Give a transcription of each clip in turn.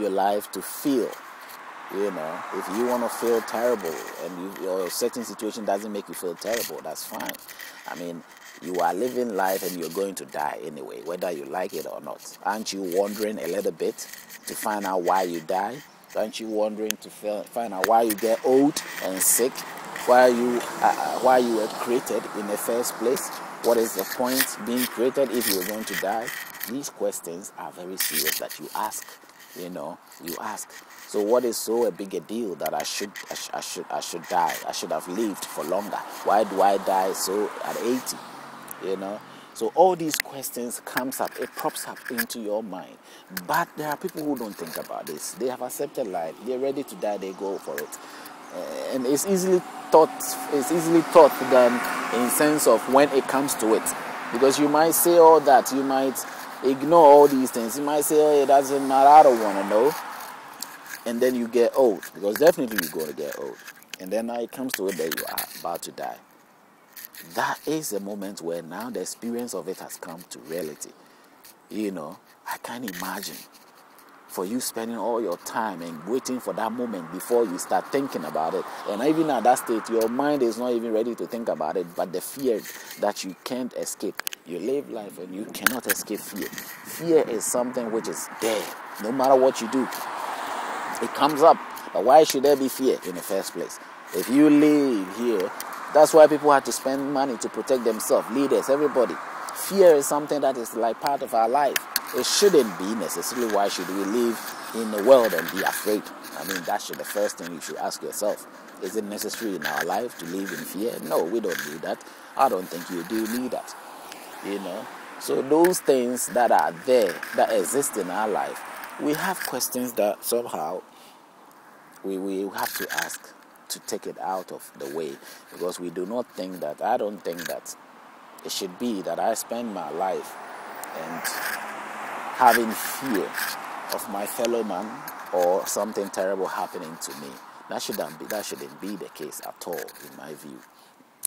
your life to feel. If you want to feel terrible and your certain situation doesn't make you feel terrible, that's fine. I mean, you are living life and you're going to die anyway, whether you like it or not. Aren't you wondering a little bit to find out why you die? Aren't you wondering to find out why you get old and sick? Why you were created in the first place? What is the point being created if you're going to die? These questions are very serious that you ask. You ask. So what is so a big a deal that I should die? I should have lived for longer. Why do I die so at 80? So all these questions it props up into your mind. But there are people who don't think about this. They have accepted life. They're ready to die. They go for it. And it's easily thought than in sense of when it comes to it. Because you might say all that. You might ignore all these things. You might say, oh, it doesn't matter. I don't want to know. And then you get old. Because definitely you're going to get old. And then now it comes to it that you are about to die. That is a moment where now the experience of it has come to reality. I can't imagine for you spending all your time and waiting for that moment before you start thinking about it. And even at that state, your mind is not even ready to think about it, but the fear that you can't escape. You live life and you cannot escape fear. Fear is something which is there. No matter what you do, it comes up. But why should there be fear in the first place? If you live here, that's why people have to spend money to protect themselves, leaders, everybody. Fear is something that is like part of our life. It shouldn't be necessarily. Why should we live in the world and be afraid? I mean, that's the first thing you should ask yourself. Is it necessary in our life to live in fear? No, we don't need that. I don't think you do need that. So those things that are there, that exist in our life, we have questions that somehow we have to ask to take it out of the way, because I don't think that it should be that I spend my life and having fear of my fellow man or something terrible happening to me. That shouldn't be the case at all, in my view.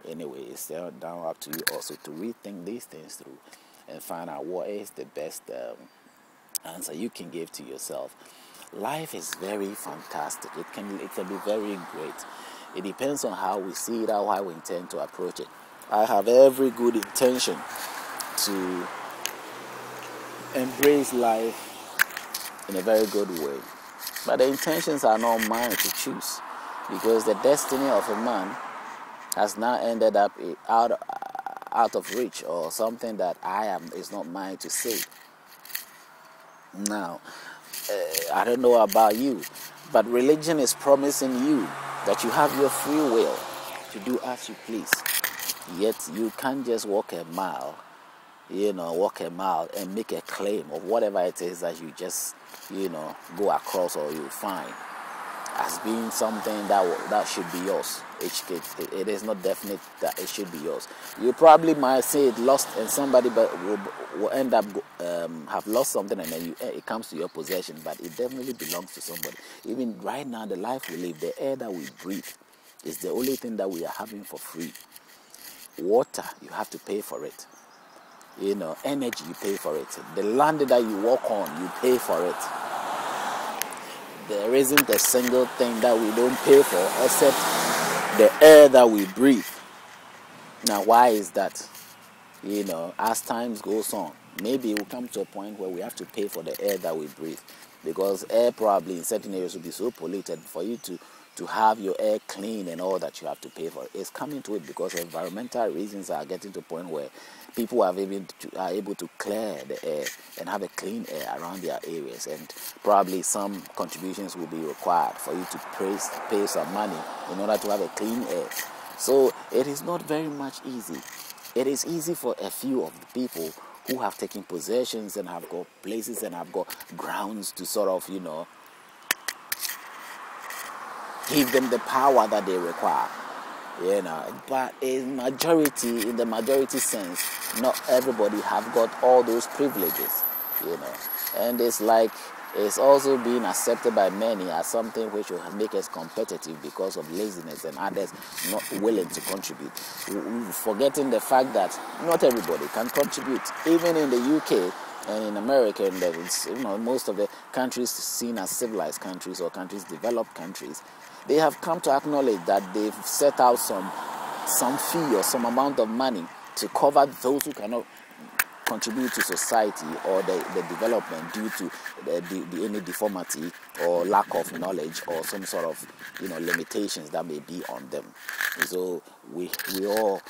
Anyway, it's down up to you also to rethink these things through and find out what is the best answer you can give to yourself. Life is very fantastic. It can be very great. It depends on how we see it, how we intend to approach it. I have every good intention to embrace life in a very good way. But the intentions are not mine to choose, because the destiny of a man has now ended up out of reach, or something that is not mine to say. Now, I don't know about you, but religion is promising you that you have your free will to do as you please. Yet you can't just walk a mile and make a claim of whatever it is that you just, go across or you find as being something that should be yours. It is not definite that it should be yours. You probably might say it lost, and somebody will end up have lost something, and then it comes to your possession, but it definitely belongs to somebody. Even right now, the life we live, the air that we breathe, is the only thing that we are having for free. Water, you have to pay for it. Energy, you pay for it. The land that you walk on, you pay for it. There isn't a single thing that we don't pay for except the air that we breathe. Now, why is that? As time goes on, maybe it will come to a point where we have to pay for the air that we breathe, because air probably in certain areas will be so polluted. For you to have your air clean and all that, you have to pay for it. It's coming to it because environmental reasons are getting to a point where people are able to clear the air and have a clean air around their areas, and probably some contributions will be required for you to pay some money in order to have a clean air. So it is not very much easy. It is easy for a few of the people who have taken possessions and have got places and have got grounds to sort of, give them the power that they require. But in the majority sense, not everybody have got all those privileges, and it's also being accepted by many as something which will make us competitive because of laziness and others not willing to contribute. Forgetting the fact that not everybody can contribute. Even in the UK, And in America, and it's, most of the countries seen as civilized countries or countries, developed countries, they have come to acknowledge that they've set out some fee or some amount of money to cover those who cannot contribute to society or the development due to any deformity or lack of knowledge or some sort of limitations that may be on them. So we all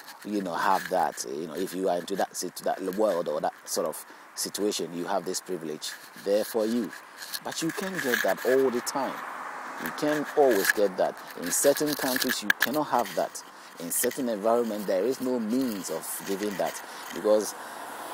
have that. If you are into that world or that sort of situation, you have this privilege there for you. But you can't get that all the time. You can't always get that. In certain countries, you cannot have that. In certain environments, there is no means of giving that, because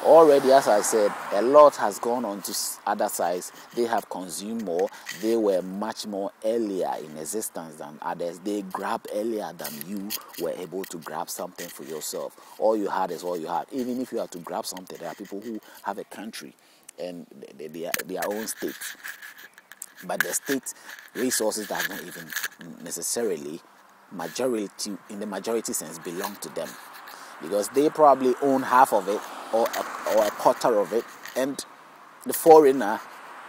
already, as I said, a lot has gone on to other sides. They have consumed more. They were much more earlier in existence than others. They grabbed earlier than you were able to grab something for yourself. All you had is all you had. Even if you have to grab something, there are people who have a country and their own state. But the state resources does not even necessarily in the majority sense belong to them, because they probably own half of it or a quarter of it, and the foreigner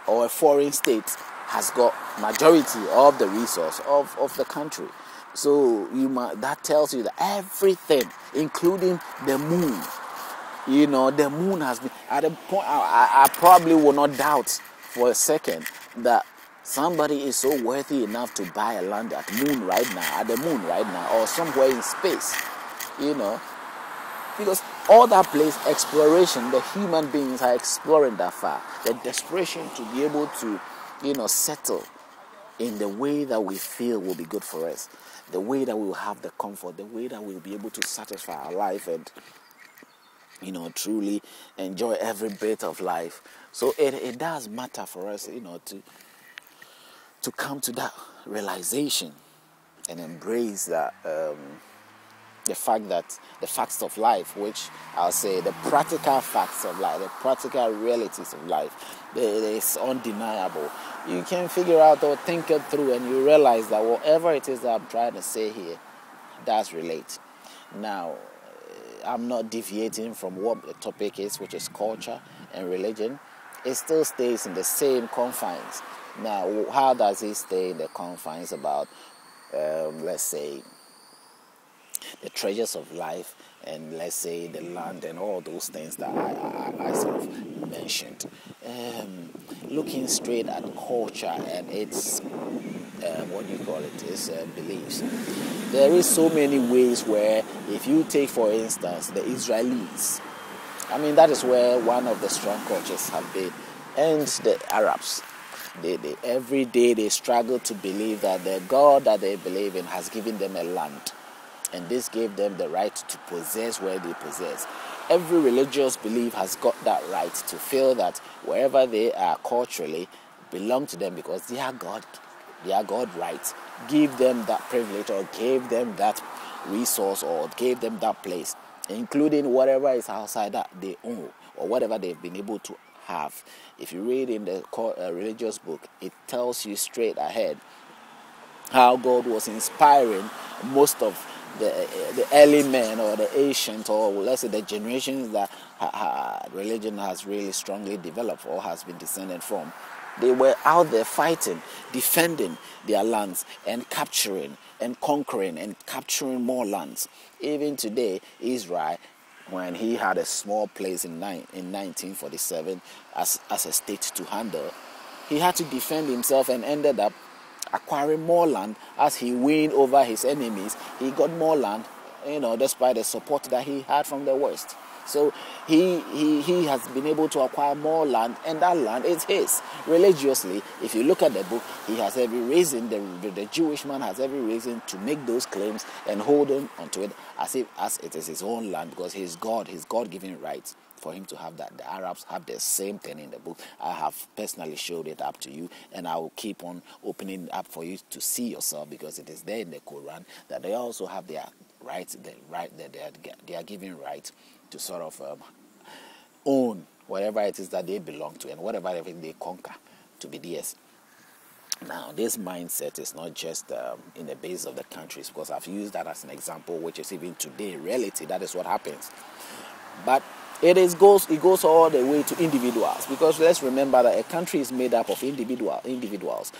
or a foreign state has got majority of the resource of the country. So that tells you that everything, including the moon, the moon has been at a point. I probably will not doubt for a second that somebody is so worthy enough to buy a land at the moon right now, or somewhere in space, because all that place, exploration, the human beings are exploring that far. The desperation to be able to, settle in the way that we feel will be good for us, the way that we will have the comfort, the way that we will be able to satisfy our life and, truly enjoy every bit of life. So it does matter for us, to come to that realization and embrace that the facts of life, which I'll say the practical facts of life, the practical realities of life, it's undeniable. You can figure out or think it through, and you realize that whatever it is that I'm trying to say here does relate. Now, I'm not deviating from what the topic is, which is culture and religion. It still stays in the same confines. Now, how does it stay in the confines about, let's say, the treasures of life, and let's say the land and all those things that I sort of mentioned? Looking straight at culture and its, its beliefs. There is so many ways where, if you take, for instance, the Israelis, that is where one of the strong cultures have been, and the Arabs. They every day they struggle to believe that the God that they believe in has given them a land, and this gave them the right to possess where they possess. Every religious belief has got that right to feel that wherever they are culturally belong to them, because their God right gave them that privilege or gave them that resource or gave them that place, including whatever is outside that they own or whatever they've been able to have. If you read in the religious book, it tells you straight ahead how God was inspiring most of the early men, or the ancient, or let's say the generations that religion has really strongly developed or has been descended from. They were out there fighting, defending their lands, and capturing and conquering and capturing more lands. Even today, Israel, when he had a small place in 1947 as a state to handle, he had to defend himself and ended up acquiring more land. As he won over his enemies, he got more land, despite the support that he had from the West. So he has been able to acquire more land, and that land is his. Religiously, if you look at the book, he has every reason, the Jewish man has every reason to make those claims and hold on onto it as it is his own land, because his God-given right for him to have that. The Arabs have the same thing in the book. I have personally showed it up to you, and I will keep on opening it up for you to see yourself, because it is there in the Quran that they also have their rights, they are given right to sort of own whatever it is that they belong to and whatever they conquer to be theirs. Now, this mindset is not just in the base of the countries, because I've used that as an example, which is even today reality. That is what happens. But It goes all the way to individuals, because let's remember that a country is made up of individuals.